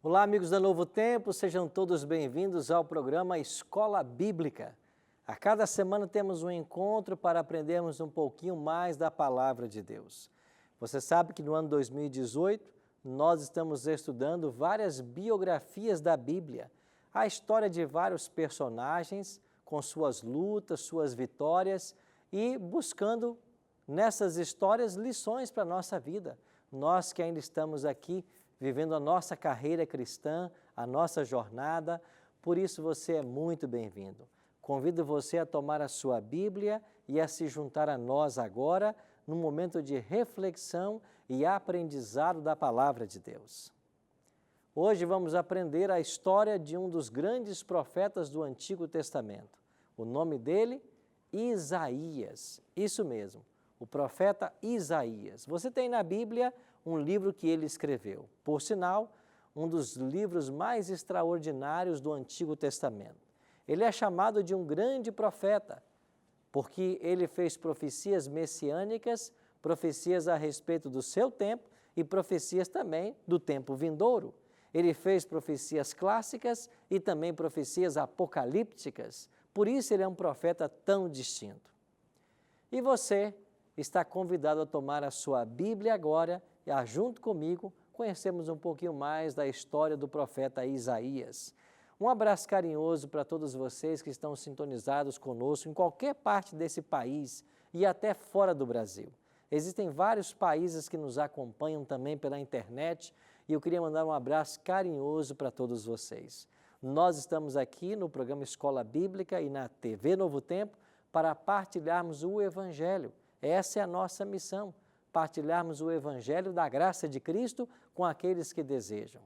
Olá, amigos da Novo Tempo, sejam todos bem-vindos ao programa Escola Bíblica. A cada semana temos um encontro para aprendermos um pouquinho mais da Palavra de Deus. Você sabe que no ano 2018 nós estamos estudando várias biografias da Bíblia, a história de vários personagens com suas lutas, suas vitórias e buscando nessas histórias lições para a nossa vida. Nós que ainda estamos aqui vivendo a nossa carreira cristã, a nossa jornada, por isso você é muito bem-vindo. Convido você a tomar a sua Bíblia e a se juntar a nós agora, num momento de reflexão e aprendizado da Palavra de Deus. Hoje vamos aprender a história de um dos grandes profetas do Antigo Testamento. O nome dele, Isaías. Isso mesmo, o profeta Isaías. Você tem na Bíblia um livro que ele escreveu. Por sinal, um dos livros mais extraordinários do Antigo Testamento. Ele é chamado de um grande profeta, porque ele fez profecias messiânicas, profecias a respeito do seu tempo e profecias também do tempo vindouro. Ele fez profecias clássicas e também profecias apocalípticas, por isso ele é um profeta tão distinto. E você está convidado a tomar a sua Bíblia agora e, junto comigo, conhecemos um pouquinho mais da história do profeta Isaías. Um abraço carinhoso para todos vocês que estão sintonizados conosco em qualquer parte desse país e até fora do Brasil. Existem vários países que nos acompanham também pela internet e eu queria mandar um abraço carinhoso para todos vocês. Nós estamos aqui no programa Escola Bíblica e na TV Novo Tempo para partilharmos o Evangelho. Essa é a nossa missão, partilharmos o Evangelho da graça de Cristo com aqueles que desejam.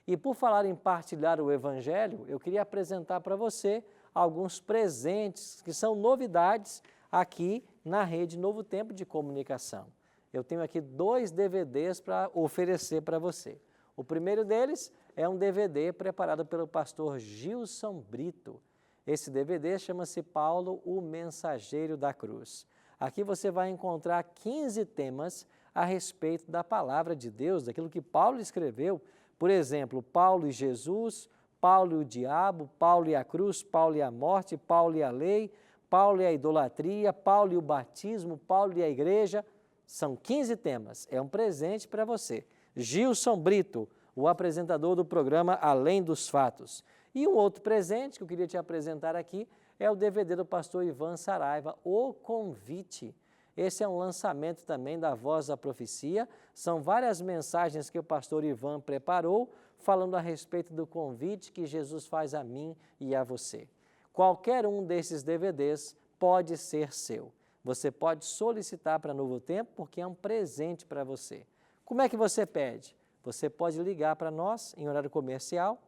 E por falar em partilhar o Evangelho, eu queria apresentar para você alguns presentes que são novidades aqui na Rede Novo Tempo de Comunicação. Eu tenho aqui 2 DVDs para oferecer para você. O primeiro deles é um DVD preparado pelo pastor Gilson Brito. Esse DVD chama-se Paulo, o Mensageiro da Cruz. Aqui você vai encontrar 15 temas a respeito da palavra de Deus, daquilo que Paulo escreveu. Por exemplo, Paulo e Jesus, Paulo e o diabo, Paulo e a cruz, Paulo e a morte, Paulo e a lei, Paulo e a idolatria, Paulo e o batismo, Paulo e a igreja. São 15 temas, é um presente para você. Gilson Brito, o apresentador do programa Além dos Fatos. E um outro presente que eu queria te apresentar aqui é o DVD do pastor Ivan Saraiva, O Convite. Esse é um lançamento também da Voz da Profecia. São várias mensagens que o pastor Ivan preparou, falando a respeito do convite que Jesus faz a mim e a você. Qualquer um desses DVDs pode ser seu. Você pode solicitar para Novo Tempo, porque é um presente para você. Como é que você pede? Você pode ligar para nós em horário comercial.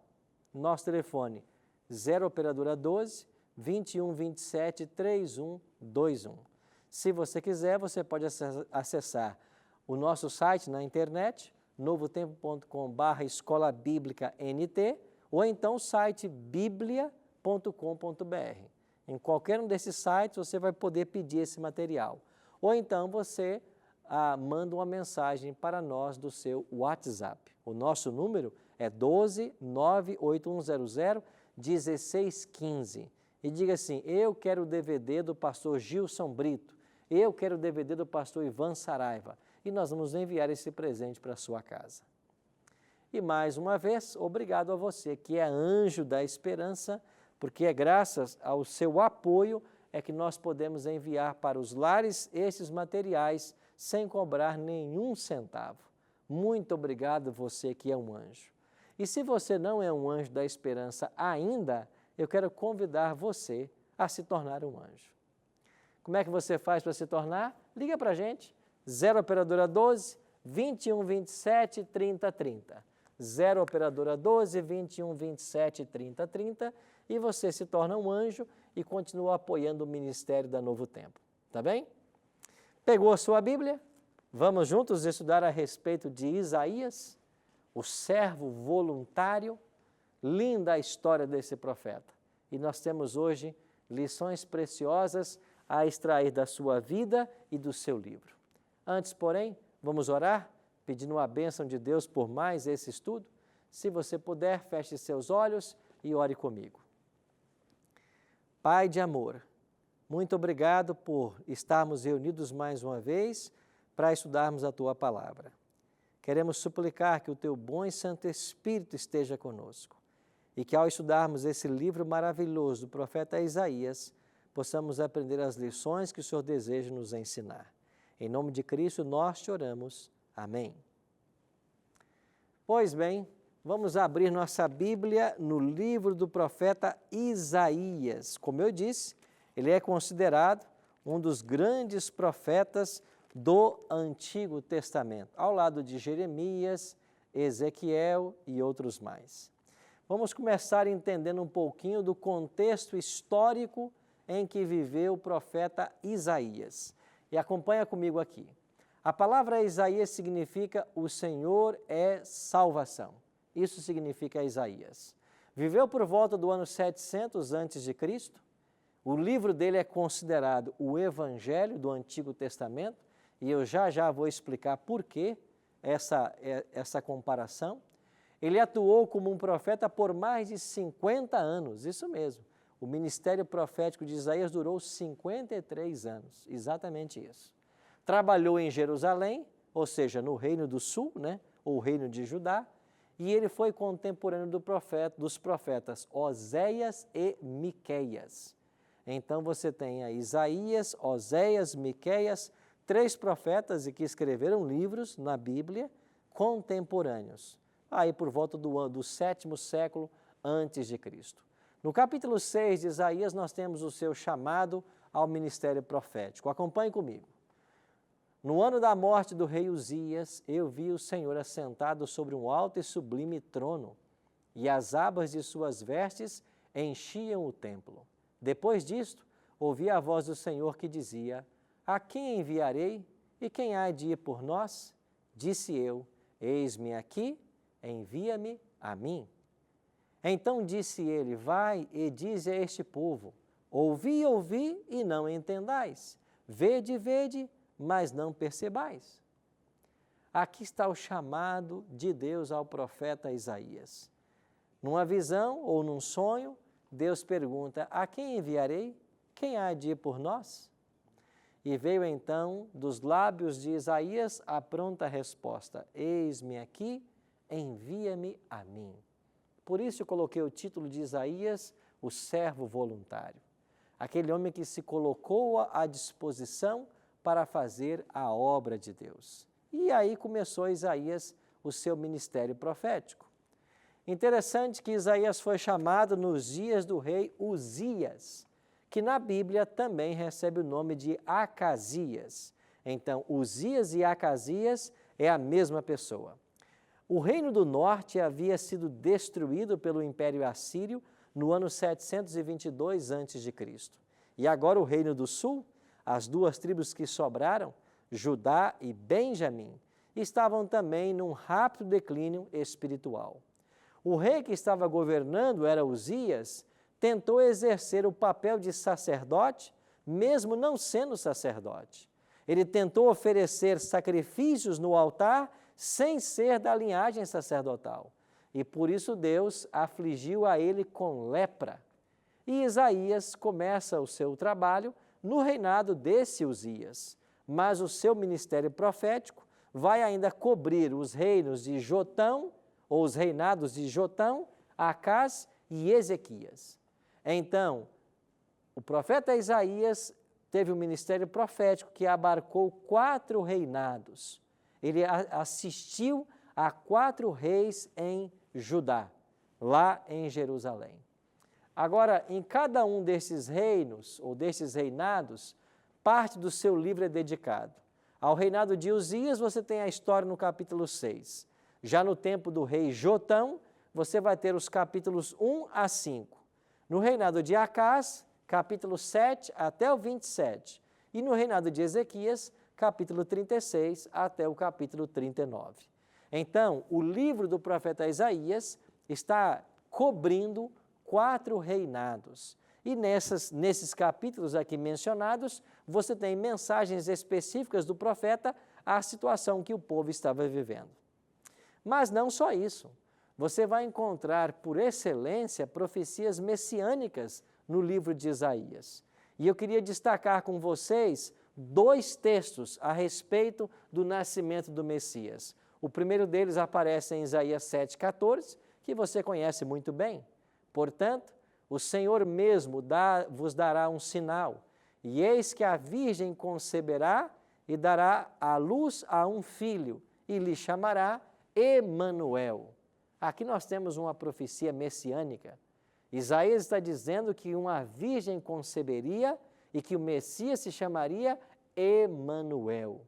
Nosso telefone 0 operadora 12 21 27 3121. Se você quiser, você pode acessar o nosso site na internet, novotempo.com/escola bíblica NT, ou então o site biblia.com.br. Em qualquer um desses sites você vai poder pedir esse material. Ou então você manda uma mensagem para nós do seu WhatsApp. O nosso número é 12 98100 1615. E diga assim: eu quero o DVD do pastor Gilson Brito, eu quero o DVD do pastor Ivan Saraiva. E nós vamos enviar esse presente para a sua casa. E mais uma vez, obrigado a você que é anjo da esperança, porque é graças ao seu apoio é que nós podemos enviar para os lares esses materiais sem cobrar nenhum centavo. Muito obrigado você que é um anjo. E se você não é um anjo da esperança ainda, eu quero convidar você a se tornar um anjo. Como é que você faz para se tornar? Liga para a gente, 0 operadora 12 21 27 30 30. 0 operadora 12 21 27 30 30 e você se torna um anjo e continua apoiando o ministério da Novo Tempo. Tá bem? Pegou a sua Bíblia? Vamos juntos estudar a respeito de Isaías, o servo voluntário. Linda a história desse profeta. E nós temos hoje lições preciosas a extrair da sua vida e do seu livro. Antes, porém, vamos orar, pedindo a bênção de Deus por mais esse estudo. Se você puder, feche seus olhos e ore comigo. Pai de amor, muito obrigado por estarmos reunidos mais uma vez para estudarmos a Tua Palavra. Queremos suplicar que o Teu bom e Santo Espírito esteja conosco e que ao estudarmos esse livro maravilhoso do profeta Isaías, possamos aprender as lições que o Senhor deseja nos ensinar. Em nome de Cristo nós te oramos. Amém. Pois bem, vamos abrir nossa Bíblia no livro do profeta Isaías. Como eu disse, ele é considerado um dos grandes profetas do Antigo Testamento, ao lado de Jeremias, Ezequiel e outros mais. Vamos começar entendendo um pouquinho do contexto histórico em que viveu o profeta Isaías. E acompanha comigo aqui. A palavra Isaías significa o Senhor é salvação. Isso significa Isaías. Viveu por volta do ano 700 a.C. O livro dele é considerado o Evangelho do Antigo Testamento, e eu já vou explicar por que essa comparação. Ele atuou como um profeta por mais de 50 anos, isso mesmo. O ministério profético de Isaías durou 53 anos, exatamente isso. Trabalhou em Jerusalém, ou seja, no Reino do Sul, ou Reino de Judá, e ele foi contemporâneo dos profetas Oséias e Miqueias. Então você tem aí Isaías, Oséias, Miqueias, 3 profetas que escreveram livros na Bíblia contemporâneos, aí por volta do 7º século antes de Cristo. No capítulo 6 de Isaías nós temos o seu chamado ao ministério profético. Acompanhe comigo. No ano da morte do rei Uzias, eu vi o Senhor assentado sobre um alto e sublime trono, e as abas de suas vestes enchiam o templo. Depois disto, ouvi a voz do Senhor que dizia: A quem enviarei e quem há de ir por nós? Disse eu: Eis-me aqui, envia-me a mim. Então disse ele: Vai e dize a este povo: Ouvi, ouvi e não entendais. Vede, vede, mas não percebais. Aqui está o chamado de Deus ao profeta Isaías. Numa visão ou num sonho, Deus pergunta: A quem enviarei? Quem há de ir por nós? E veio então dos lábios de Isaías a pronta resposta: Eis-me aqui, envia-me a mim. Por isso eu coloquei o título de Isaías, o servo voluntário. Aquele homem que se colocou à disposição para fazer a obra de Deus. E aí começou Isaías o seu ministério profético. Interessante que Isaías foi chamado nos dias do rei Uzias, que na Bíblia também recebe o nome de Acasias. Então, Uzias e Acasias é a mesma pessoa. O reino do norte havia sido destruído pelo Império Assírio no ano 722 a.C. E agora o reino do sul, as 2 tribos que sobraram, Judá e Benjamim, estavam também num rápido declínio espiritual. O rei que estava governando era Uzias, tentou exercer o papel de sacerdote, mesmo não sendo sacerdote. Ele tentou oferecer sacrifícios no altar sem ser da linhagem sacerdotal. E por isso Deus afligiu a ele com lepra. E Isaías começa o seu trabalho no reinado desse Uzias. Mas o seu ministério profético vai ainda cobrir os reinos de Jotão, ou os reinados de Jotão, Acás e Ezequias. Então, o profeta Isaías teve um ministério profético que abarcou 4 reinados. Ele assistiu a 4 reis em Judá, lá em Jerusalém. Agora, em cada um desses reinos, ou desses reinados, parte do seu livro é dedicado. Ao reinado de Uzias, você tem a história no capítulo 6. Já no tempo do rei Jotão, você vai ter os capítulos 1 a 5. No reinado de Acás, capítulo 7 até o 27. E no reinado de Ezequias, capítulo 36 até o capítulo 39. Então, o livro do profeta Isaías está cobrindo 4 reinados. E nesses capítulos aqui mencionados, você tem mensagens específicas do profeta à situação que o povo estava vivendo. Mas não só isso. você vai encontrar, por excelência, profecias messiânicas no livro de Isaías. E eu queria destacar com vocês 2 textos a respeito do nascimento do Messias. O primeiro deles aparece em Isaías 7,14, que você conhece muito bem. Portanto, o Senhor mesmo vos dará um sinal, e eis que a virgem conceberá e dará à luz a um filho, e lhe chamará Emanuel. Aqui nós temos uma profecia messiânica. Isaías está dizendo que uma virgem conceberia e que o Messias se chamaria Emanuel.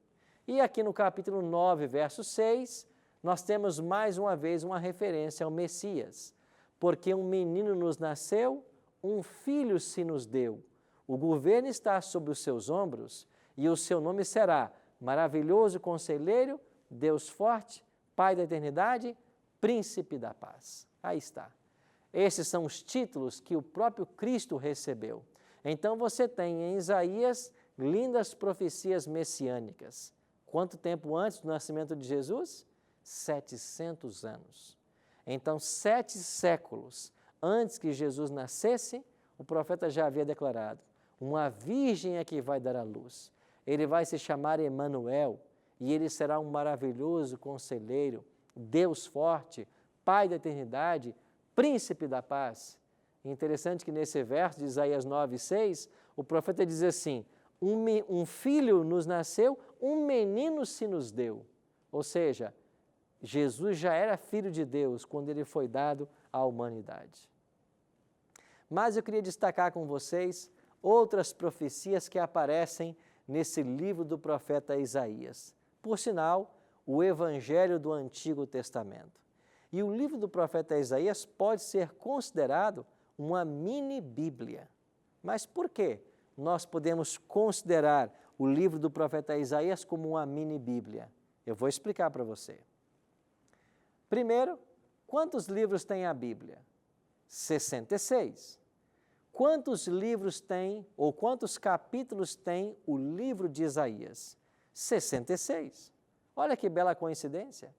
E aqui no capítulo 9, verso 6, nós temos mais uma vez uma referência ao Messias. Porque um menino nos nasceu, um filho se nos deu. O governo está sobre os seus ombros e o seu nome será Maravilhoso Conselheiro, Deus Forte, Pai da Eternidade, Príncipe da Paz. Aí está. Esses são os títulos que o próprio Cristo recebeu. Então você tem em Isaías lindas profecias messiânicas. Quanto tempo antes do nascimento de Jesus? 700 anos. Então, 7 séculos antes que Jesus nascesse, o profeta já havia declarado: uma virgem é que vai dar à luz. Ele vai se chamar Emanuel e ele será um maravilhoso conselheiro, Deus forte, Pai da eternidade, Príncipe da paz. Interessante que nesse verso de Isaías 9,6, o profeta diz assim: um filho nos nasceu, um menino se nos deu. Ou seja, Jesus já era filho de Deus quando ele foi dado à humanidade. Mas eu queria destacar com vocês outras profecias que aparecem nesse livro do profeta Isaías. Por sinal, o Evangelho do Antigo Testamento. E o livro do profeta Isaías pode ser considerado uma mini-bíblia. Mas por que nós podemos considerar o livro do profeta Isaías como uma mini-bíblia? Eu vou explicar para você. Primeiro, quantos livros tem a Bíblia? 66. Quantos livros tem, ou quantos capítulos tem o livro de Isaías? 66. Olha que bela coincidência.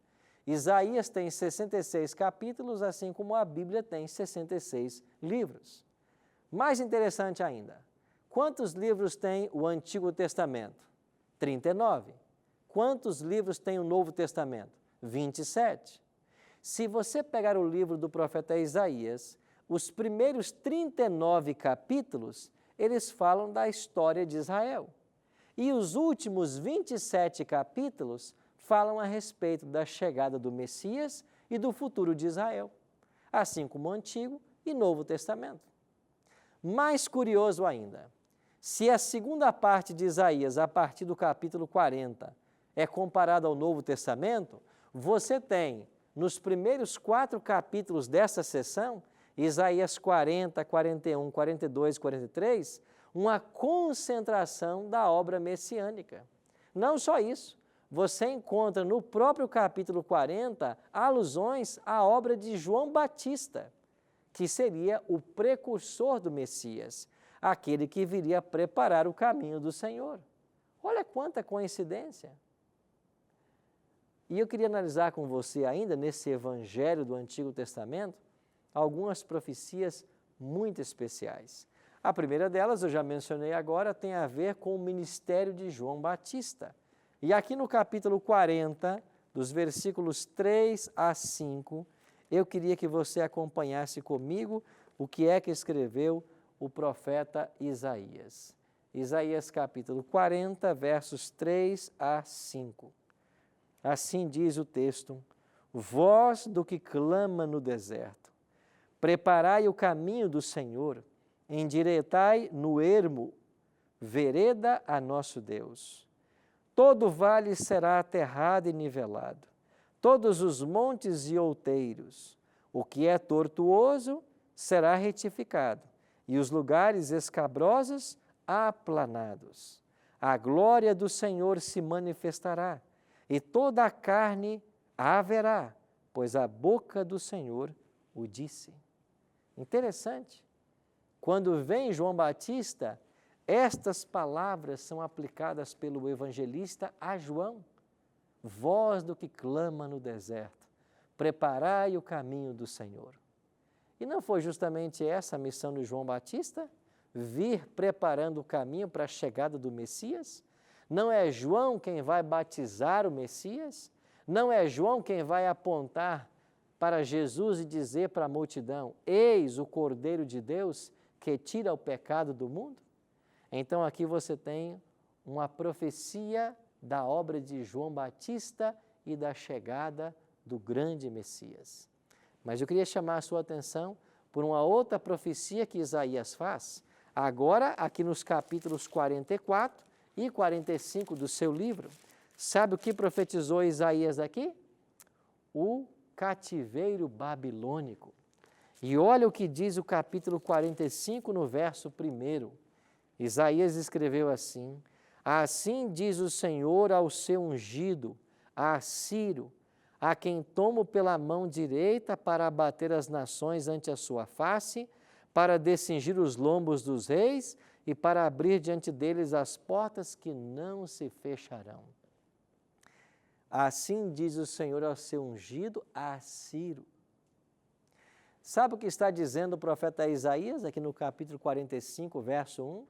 Isaías tem 66 capítulos, assim como a Bíblia tem 66 livros. Mais interessante ainda, quantos livros tem o Antigo Testamento? 39. Quantos livros tem o Novo Testamento? 27. Se você pegar o livro do profeta Isaías, os primeiros 39 capítulos, eles falam da história de Israel. E os últimos 27 capítulos falam a respeito da chegada do Messias e do futuro de Israel, assim como o Antigo e Novo Testamento. Mais curioso ainda, se a segunda parte de Isaías, a partir do capítulo 40, é comparada ao Novo Testamento, você tem, nos primeiros 4 capítulos dessa seção, Isaías 40, 41, 42 e 43, uma concentração da obra messiânica. Não só isso, você encontra no próprio capítulo 40 alusões à obra de João Batista, que seria o precursor do Messias, aquele que viria preparar o caminho do Senhor. Olha quanta coincidência! E eu queria analisar com você ainda, nesse Evangelho do Antigo Testamento, algumas profecias muito especiais. A primeira delas, eu já mencionei agora, tem a ver com o ministério de João Batista. E aqui no capítulo 40, dos versículos 3 a 5, eu queria que você acompanhasse comigo o que é que escreveu o profeta Isaías. Isaías capítulo 40, versos 3 a 5. Assim diz o texto: voz do que clama no deserto, preparai o caminho do Senhor, endireitai no ermo vereda a nosso Deus. Todo vale será aterrado e nivelado, todos os montes e outeiros. O que é tortuoso será retificado, e os lugares escabrosos aplanados. A glória do Senhor se manifestará, e toda a carne a verá, pois a boca do Senhor o disse. Interessante. Quando vem João Batista, estas palavras são aplicadas pelo evangelista a João. Voz do que clama no deserto, preparai o caminho do Senhor. E não foi justamente essa a missão de João Batista? Vir preparando o caminho para a chegada do Messias? Não é João quem vai batizar o Messias? Não é João quem vai apontar para Jesus e dizer para a multidão: eis o Cordeiro de Deus que tira o pecado do mundo? Então aqui você tem uma profecia da obra de João Batista e da chegada do grande Messias. Mas eu queria chamar a sua atenção por uma outra profecia que Isaías faz, agora aqui nos capítulos 44 e 45 do seu livro. Sabe o que profetizou Isaías aqui? O cativeiro babilônico. E olha o que diz o capítulo 45 no verso 1. Isaías escreveu assim: assim diz o Senhor ao seu ungido, a Ciro, a quem tomo pela mão direita para abater as nações ante a sua face, para descingir os lombos dos reis e para abrir diante deles as portas que não se fecharão. Assim diz o Senhor ao seu ungido, a Ciro. Sabe o que está dizendo o profeta Isaías, aqui no capítulo 45, verso 1?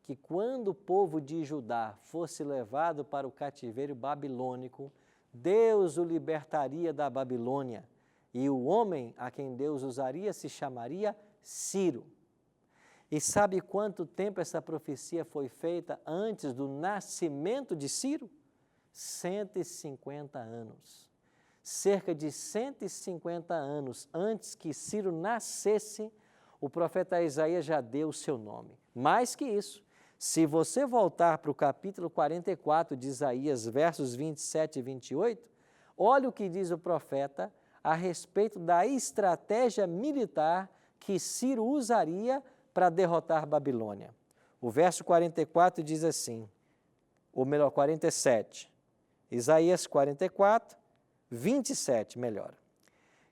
Que quando o povo de Judá fosse levado para o cativeiro babilônico, Deus o libertaria da Babilônia, e o homem a quem Deus usaria se chamaria Ciro. E sabe quanto tempo essa profecia foi feita antes do nascimento de Ciro? 150 anos. Cerca de 150 anos antes que Ciro nascesse, o profeta Isaías já deu o seu nome. Mais que isso, se você voltar para o capítulo 44 de Isaías, versos 27 e 28, olha o que diz o profeta a respeito da estratégia militar que Ciro usaria para derrotar Babilônia. O verso 44 diz assim, ou melhor, 47, Isaías 44, 27, melhor.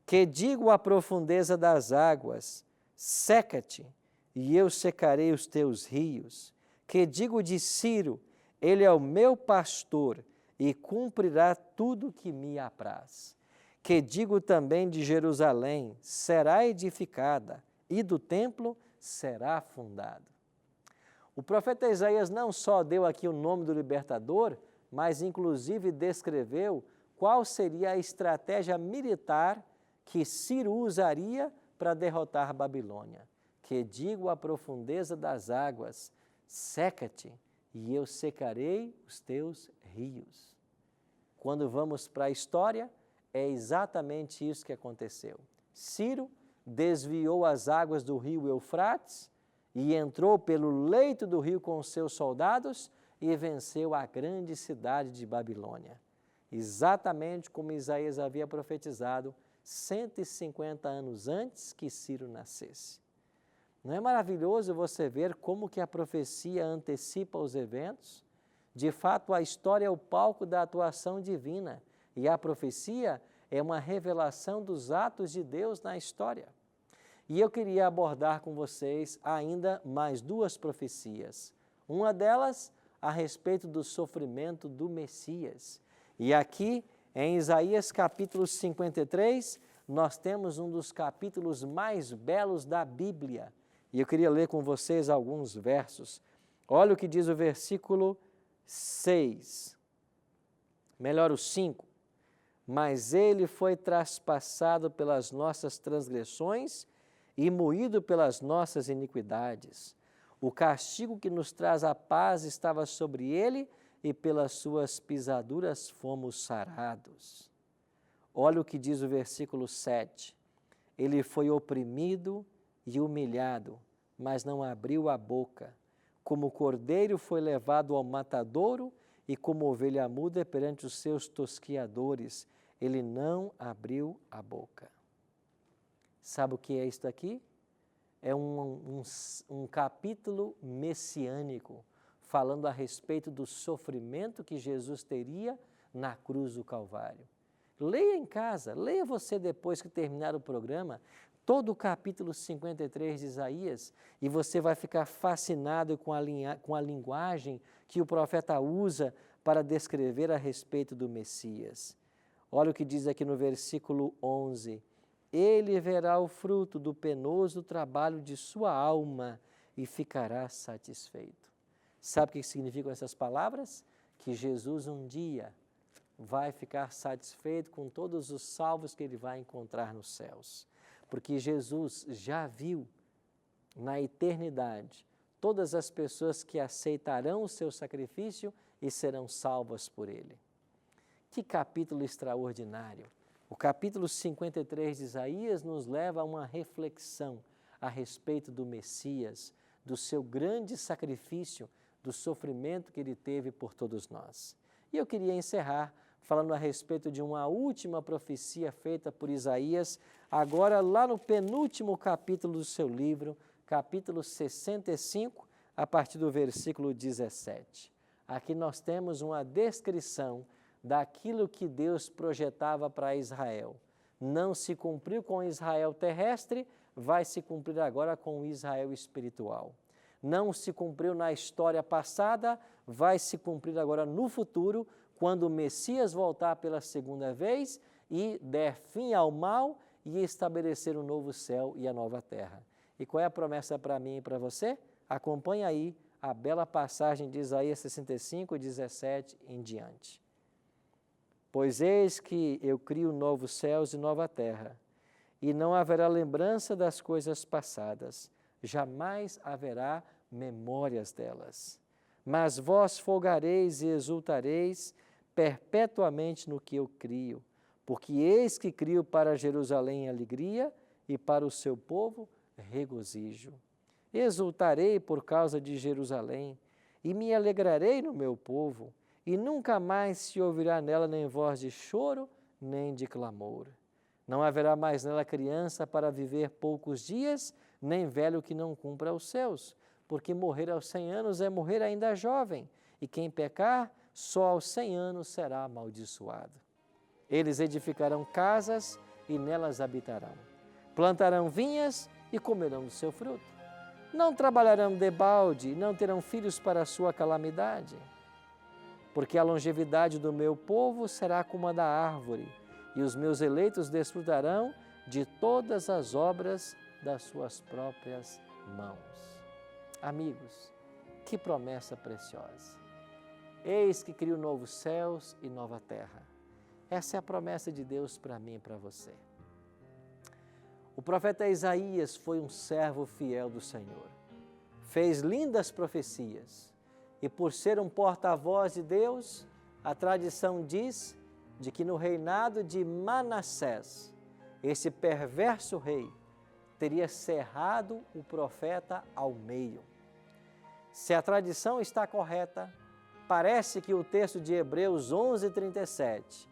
Que digo à profundeza das águas, seca-te, e eu secarei os teus rios. Que digo de Ciro, ele é o meu pastor, e cumprirá tudo que me apraz. Que digo também de Jerusalém, será edificada, e do templo será fundado. O profeta Isaías não só deu aqui o nome do libertador, mas inclusive descreveu qual seria a estratégia militar que Ciro usaria para derrotar a Babilônia. Que digo à profundeza das águas, seca-te, e eu secarei os teus rios. Quando vamos para a história, é exatamente isso que aconteceu. Ciro desviou as águas do rio Eufrates e entrou pelo leito do rio com os seus soldados e venceu a grande cidade de Babilônia. Exatamente como Isaías havia profetizado 150 anos antes que Ciro nascesse. Não é maravilhoso você ver como que a profecia antecipa os eventos? De fato, a história é o palco da atuação divina e a profecia é uma revelação dos atos de Deus na história. E eu queria abordar com vocês ainda mais duas profecias. Uma delas a respeito do sofrimento do Messias. E aqui, em Isaías capítulo 53, nós temos um dos capítulos mais belos da Bíblia. E eu queria ler com vocês alguns versos. Olha o que diz o versículo 6. Melhor o 5. Mas ele foi traspassado pelas nossas transgressões e moído pelas nossas iniquidades. O castigo que nos traz a paz estava sobre ele, e pelas suas pisaduras fomos sarados. Olha o que diz o versículo 7. Ele foi oprimido e humilhado, mas não abriu a boca. Como cordeiro foi levado ao matadouro, e como ovelha muda perante os seus tosquiadores, ele não abriu a boca. Sabe o que é isto aqui? É um capítulo messiânico, falando a respeito do sofrimento que Jesus teria na cruz do Calvário. Leia em casa, leia você depois que terminar o programa, todo o capítulo 53 de Isaías, e você vai ficar fascinado com a linguagem que o profeta usa para descrever a respeito do Messias. Olha o que diz aqui no versículo 11. Ele verá o fruto do penoso trabalho de sua alma e ficará satisfeito. Sabe o que significam essas palavras? Que Jesus um dia vai ficar satisfeito com todos os salvos que ele vai encontrar nos céus. Porque Jesus já viu na eternidade todas as pessoas que aceitarão o seu sacrifício e serão salvas por ele. Que capítulo extraordinário! O capítulo 53 de Isaías nos leva a uma reflexão a respeito do Messias, do seu grande sacrifício, do sofrimento que ele teve por todos nós. E eu queria encerrar falando a respeito de uma última profecia feita por Isaías, agora lá no penúltimo capítulo do seu livro, capítulo 65, a partir do versículo 17. Aqui nós temos uma descrição daquilo que Deus projetava para Israel. Não se cumpriu com Israel terrestre, vai se cumprir agora com o Israel espiritual. Não se cumpriu na história passada, vai se cumprir agora no futuro, quando o Messias voltar pela segunda vez e der fim ao mal e estabelecer um novo céu e a nova terra. E qual é a promessa para mim e para você? Acompanhe aí a bela passagem de Isaías 65, 17 em diante. Pois eis que eu crio novos céus e nova terra, e não haverá lembrança das coisas passadas, jamais haverá memórias delas. Mas vós folgareis e exultareis perpetuamente no que eu crio, porque eis que crio para Jerusalém alegria e para o seu povo regozijo. Exultarei por causa de Jerusalém e me alegrarei no meu povo, e nunca mais se ouvirá nela nem voz de choro, nem de clamor. Não haverá mais nela criança para viver poucos dias, nem velho que não cumpra os seus, porque morrer aos 100 anos é morrer ainda jovem, e quem pecar, só aos 100 anos será amaldiçoado. Eles edificarão casas e nelas habitarão. Plantarão vinhas e comerão do seu fruto. Não trabalharão debalde, não terão filhos para a sua calamidade. Porque a longevidade do meu povo será como a da árvore, e os meus eleitos desfrutarão de todas as obras das suas próprias mãos. Amigos, que promessa preciosa! Eis que crio novos céus e nova terra. Essa é a promessa de Deus para mim e para você. O profeta Isaías foi um servo fiel do Senhor. Fez lindas profecias. E por ser um porta-voz de Deus, a tradição diz de que no reinado de Manassés, esse perverso rei teria cerrado o profeta ao meio. Se a tradição está correta, parece que o texto de Hebreus 11:37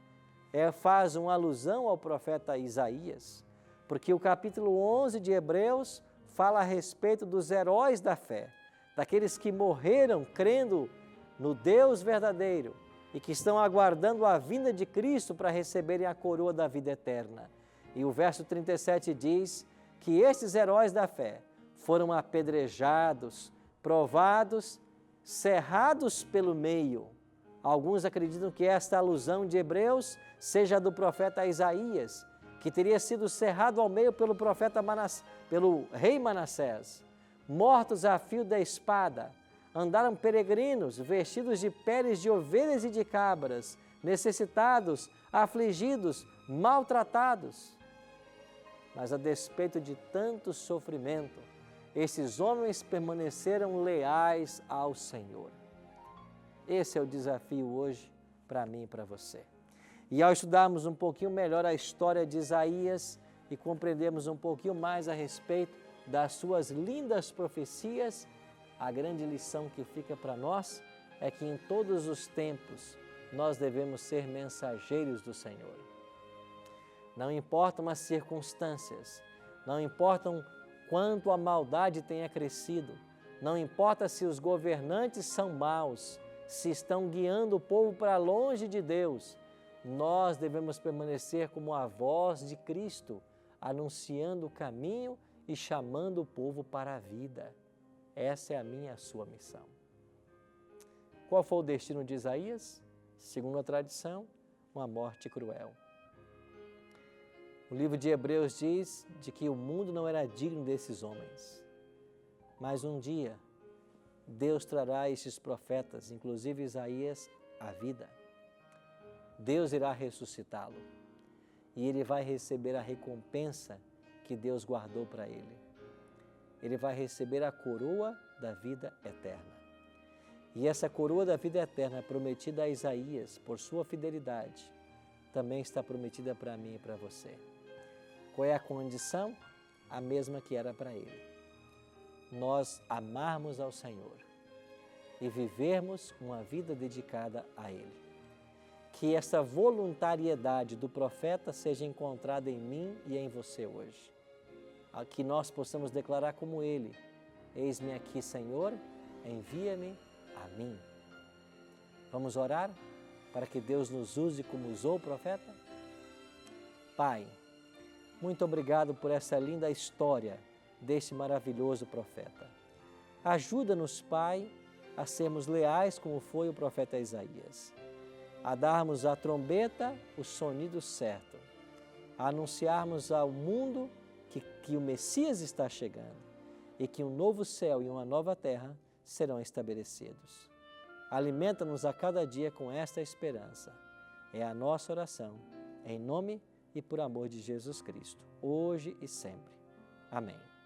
faz uma alusão ao profeta Isaías, porque o capítulo 11 de Hebreus fala a respeito dos heróis da fé, daqueles que morreram crendo no Deus verdadeiro e que estão aguardando a vinda de Cristo para receberem a coroa da vida eterna. E o verso 37 diz que esses heróis da fé foram apedrejados, provados, cerrados pelo meio. Alguns acreditam que esta alusão de Hebreus seja do profeta Isaías, que teria sido cerrado ao meio pelo rei Manassés. Mortos a fio da espada, andaram peregrinos, vestidos de peles de ovelhas e de cabras, necessitados, afligidos, maltratados. Mas a despeito de tanto sofrimento, esses homens permaneceram leais ao Senhor. Esse é o desafio hoje para mim e para você. E ao estudarmos um pouquinho melhor a história de Isaías e compreendermos um pouquinho mais a respeito das suas lindas profecias, a grande lição que fica para nós é que em todos os tempos nós devemos ser mensageiros do Senhor. Não importam as circunstâncias, não importam quanto a maldade tenha crescido, não importa se os governantes são maus, se estão guiando o povo para longe de Deus, nós devemos permanecer como a voz de Cristo, anunciando o caminho e chamando o povo para a vida. Essa é a minha e a sua missão. Qual foi o destino de Isaías? Segundo a tradição, uma morte cruel. O livro de Hebreus diz de que o mundo não era digno desses homens. Mas um dia, Deus trará esses profetas, inclusive Isaías, à vida. Deus irá ressuscitá-lo e ele vai receber a recompensa que Deus guardou para ele. Ele vai receber a coroa da vida eterna. E essa coroa da vida eterna prometida a Isaías por sua fidelidade, também está prometida para mim e para você. Qual é a condição? A mesma que era para ele. Nós amarmos ao Senhor e vivermos uma vida dedicada a Ele. Que essa voluntariedade do profeta seja encontrada em mim e em você hoje. Que nós possamos declarar como ele: eis-me aqui, Senhor, envia-me a mim. Vamos orar para que Deus nos use como usou o profeta? Pai, muito obrigado por essa linda história deste maravilhoso profeta. Ajuda-nos, Pai, a sermos leais como foi o profeta Isaías, a darmos à trombeta o sonido certo, a anunciarmos ao mundo que o Messias está chegando e que um novo céu e uma nova terra serão estabelecidos. Alimenta-nos a cada dia com esta esperança. É a nossa oração, em nome e por amor de Jesus Cristo, hoje e sempre. Amém.